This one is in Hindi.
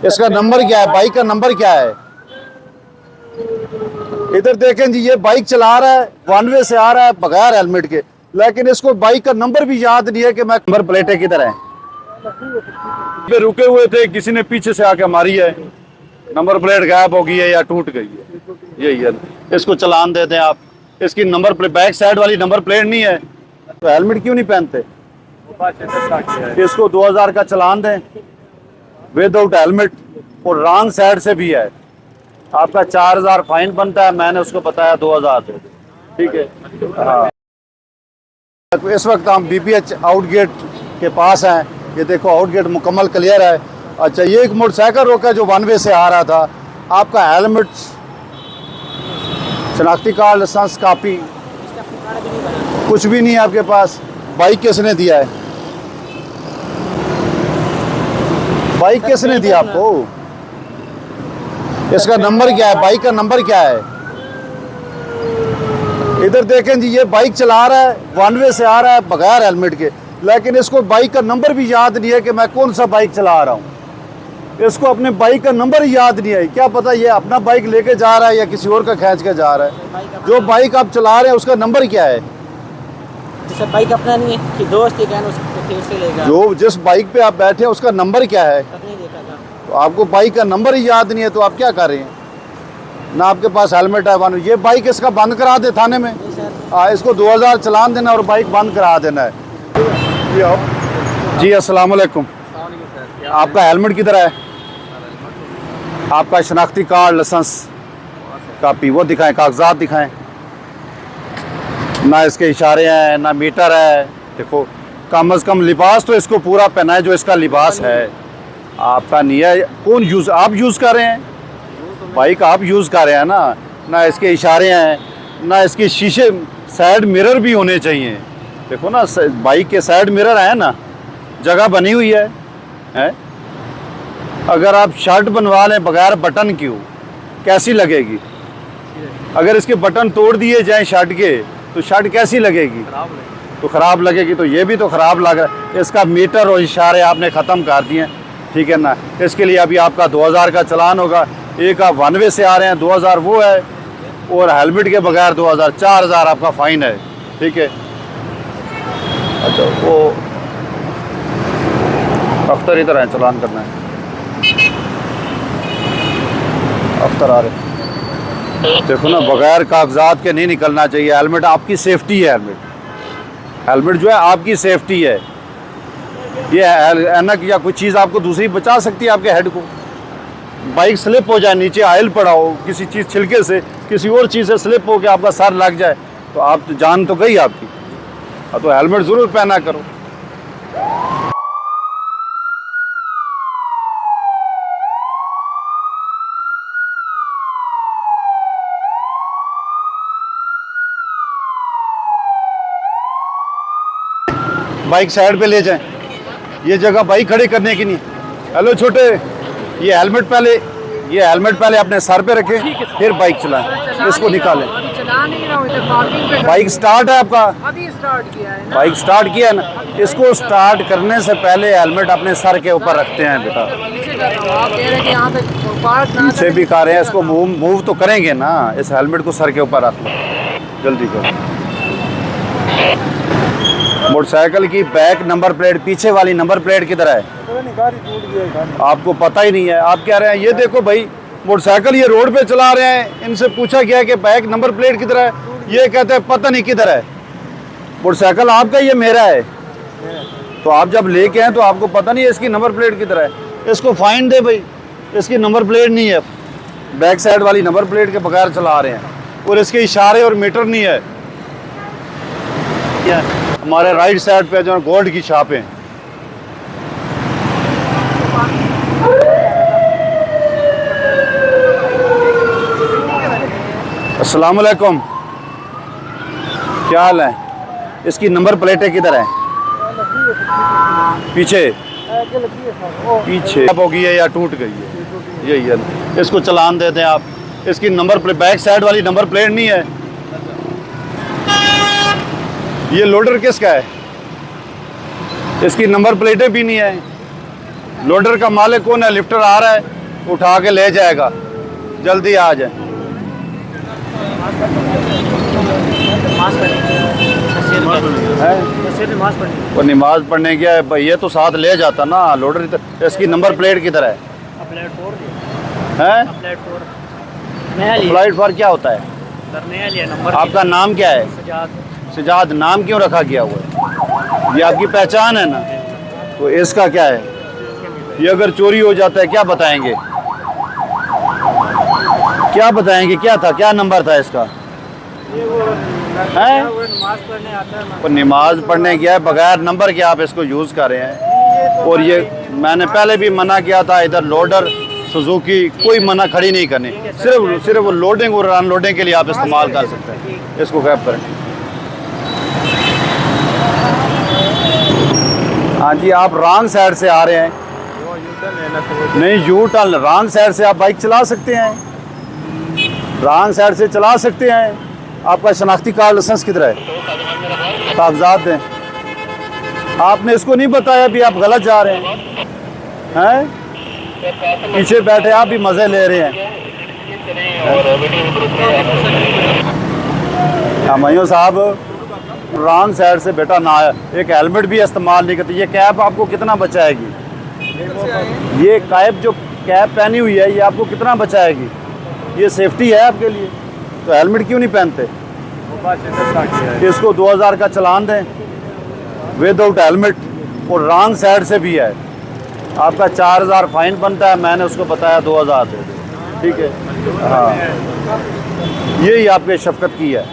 इसका नंबर क्या है, बाइक का नंबर क्या है? इधर देखें जी, ये बाइक चला रहा है, वन वे से आ रहा है बगैर हेलमेट के, लेकिन इसको बाइक का नंबर भी याद नहीं है कि मैं नंबर प्लेटें किधर है। रुके हुए थे, किसी ने पीछे से आके मारी है, नंबर प्लेट गायब हो गई है या टूट गई है, यही है। इसको चलान देते हैं आप, इसकी नंबर प्लेट, बैक साइड वाली नंबर प्लेट नहीं है तो हेलमेट क्यों नहीं पहनते? इसको 2000 का चलान दें विदाउट हेलमेट, और रॉन्ग साइड से भी है, आपका 4000 फाइन बनता है। मैंने उसको बताया 2000 दे दो, ठीक है। हाँ, इस वक्त हम BPH आउटगेट के पास हैं। ये देखो आउटगेट मुकम्मल क्लियर है। अच्छा, ये एक मोटरसाइकिल रोका जो वन वे से आ रहा था, आपका हेलमेट, शनाख्ती कार्ड, लाइसेंस, कापी कुछ भी नहीं है आपके पास। बाइक किसने दिया है? बाइक किसने दिया आपको? इसका नंबर क्या है, बाइक का नंबर क्या है? इधर देखें जी, ये बाइक चला रहा है, वन वे से आ रहा है बगैर हेलमेट के, लेकिन इसको बाइक का नंबर भी याद नहीं है कि मैं कौन सा बाइक चला रहा हूँ। इसको अपने बाइक का नंबर ही याद नहीं है। क्या पता ये अपना बाइक लेके जा रहा है या किसी और का खींच के जा रहा है। जो बाइक आप चला रहे हैं उसका नंबर क्या है? जैसे बाइक अपना नहीं है कि दोस्त ही कहना उसको से लेगा। जो जिस बाइक पे आप बैठे हैं उसका नंबर क्या है? नहीं देखा था। तो आपको बाइक का नंबर ही याद नहीं है तो आप क्या कर रहे हैं? ना आपके पास हेलमेट है, वन। ये बाइक इसका बंद करा दे थाने में। हाँ, इसको 2000 चलान देना और बाइक बंद करा देना है। जी अस्सलाम वालेकुम। आपका हेलमेट किधर है? आपका शनाख्ती कार्ड, लाइसेंस, कापी वो दिखाएं, कागजात दिखाएं। ना इसके इशारे हैं, ना मीटर है। देखो, कम से कम लिबास तो इसको पूरा पहना है जो इसका लिबास है। आपका नहीं है। कौन यूज़, आप यूज़ कर रहे हैं? बाइक आप यूज़ कर रहे हैं ना। ना इसके इशारे हैं, ना इसके शीशे, साइड मिरर भी होने चाहिए। देखो ना, बाइक के साइड मिरर है ना, जगह बनी हुई है? अगर आप शर्ट बनवा लें बगैर बटन क्यों, कैसी लगेगी? अगर इसके बटन तोड़ दिए जाएं शर्ट के तो शर्ट कैसी लगेगी? तो ख़राब लगेगी। तो ये भी तो ख़राब लग रहा है। इसका मीटर और इशारे आपने ख़त्म कर दिए, ठीक है ना। इसके लिए अभी आपका 2000 का चलान होगा। एक आप वन वे से आ रहे हैं, 2000 वो है, और हेलमेट के बगैर 2000, 4000 आपका फ़ाइन है, ठीक है। अच्छा, वो अख्तर इधर है, चलान करना है। अख्तर आ रहे, देखो ना, बगैर कागजात के नहीं निकलना चाहिए। हेलमेट आपकी सेफ्टी है। हेलमेट जो है आपकी सेफ्टी है। ये ऐनक या कोई चीज़ आपको दूसरी बचा सकती है आपके हेड को। बाइक स्लिप हो जाए, नीचे आयल पड़ा हो, किसी चीज़ छिलके से, किसी और चीज़ से स्लिप हो के आपका सर लग जाए तो आप जान तो गई आपकी। तो हेलमेट ज़रूर पहना करो। बाइक साइड पे ले जाएं, ये जगह बाइक खड़ी करने की नहीं। हेलो छोटे, ये हेलमेट पहले अपने सर पे रखें, फिर बाइक चलाएं। इसको निकालें। चला नहीं रहा हूं, इधर पार्किंग पे बाइक स्टार्ट है आपका? अभी स्टार्ट किया है ना। बाइक स्टार्ट किया है ना। इसको स्टार्ट करने से पहले हेलमेट अपने सर के ऊपर रखते हैं बेटा। आप कह रहे हैं कि यहाँ पे पार्क ना पीछे भी कर रहे हैं, इसको मूव तो करेंगे ना। इस हेलमेट को सर के ऊपर रख लो, जल्दी करो। मोटरसाइकिल की बैक नंबर प्लेट, पीछे वाली नंबर प्लेट किधर है? आपको पता ही नहीं है। आप कह रहे हैं ये देखो भाई, मोटरसाइकिल ये रोड पे चला रहे हैं, इनसे पूछा गया है कि बैक नंबर प्लेट किधर है, ये कहते हैं पता नहीं किधर है। मोटरसाइकिल आपका, ये मेरा है। तो आप जब लेके आए तो आपको पता नहीं है इसकी नंबर प्लेट किधर है। इसको फाइन दे भाई, इसकी नंबर प्लेट नहीं है, बैक साइड वाली नंबर प्लेट के बगैर चला रहे हैं, और इसके इशारे और मीटर नहीं है। हमारे राइट साइड पे जो गोल्ड की शॉप है। अस्सलाम वालेकुम, क्या हाल है? इसकी नंबर प्लेटें किधर है? पीछे हो गई है या टूट गई है, यही है। इसको चलान देते हैं आप। इसकी नंबर प्लेट, बैक साइड वाली नंबर प्लेट नहीं है। ये लोडर किसका है? इसकी नंबर प्लेटें भी नहीं है। लोडर का मालिक कौन है? लिफ्टर आ रहा है, उठा के ले जाएगा, जल्दी आ जाए। है वो नमाज पढ़ने गया है भाई, ये तो साथ ले जाता ना लोडर। इसकी नंबर प्लेट किधर है? फ्लाइट फॉर क्या होता है? आपका नाम क्या है? सजाद। नाम क्यों रखा गया हुआ है? ये आपकी पहचान है ना? तो इसका क्या है? ये अगर चोरी हो जाता है क्या बताएंगे? क्या बताएंगे? क्या था, क्या नंबर था इसका? है वो नमाज पढ़ने गया है, बगैर नंबर के आप इसको यूज़ कर रहे हैं। और ये मैंने पहले भी मना किया था, इधर लोडर सुजुकी कोई मना खड़ी नहीं करनी, सिर्फ लोडिंग और अनलोडिंग के लिए आप इस्तेमाल कर सकते हैं। इसको गैप करें। हाँ जी, आप रॉन्ग साइड से आ रहे हैं। नहीं, यू टर्न, रॉन्ग साइड से आप बाइक चला सकते हैं, रॉन्ग साइड से चला सकते हैं। आपका शनाख्ती कार्ड, लाइसेंस किधर है? कागजात दें। आपने इसको नहीं बताया भी आप गलत जा रहे हैं? पीछे बैठे आप भी मज़े ले रहे हैं। हमायूं साहब, रॉन्ग साइड से बेटा ना, एक हेलमेट भी इस्तेमाल नहीं करते। ये कैप आपको कितना बचाएगी? ये कैप जो कैप पहनी हुई है, ये आपको कितना बचाएगी? ये सेफ्टी है आपके लिए, तो हेलमेट क्यों नहीं पहनते? इसको 2000 का चालान दें विदाउट हेलमेट, और रॉन्ग साइड से भी है, आपका 4000 फाइन बनता है। मैंने उसको बताया 2000 दे दो, ठीक है। हाँ, यही आपके शफकत की है।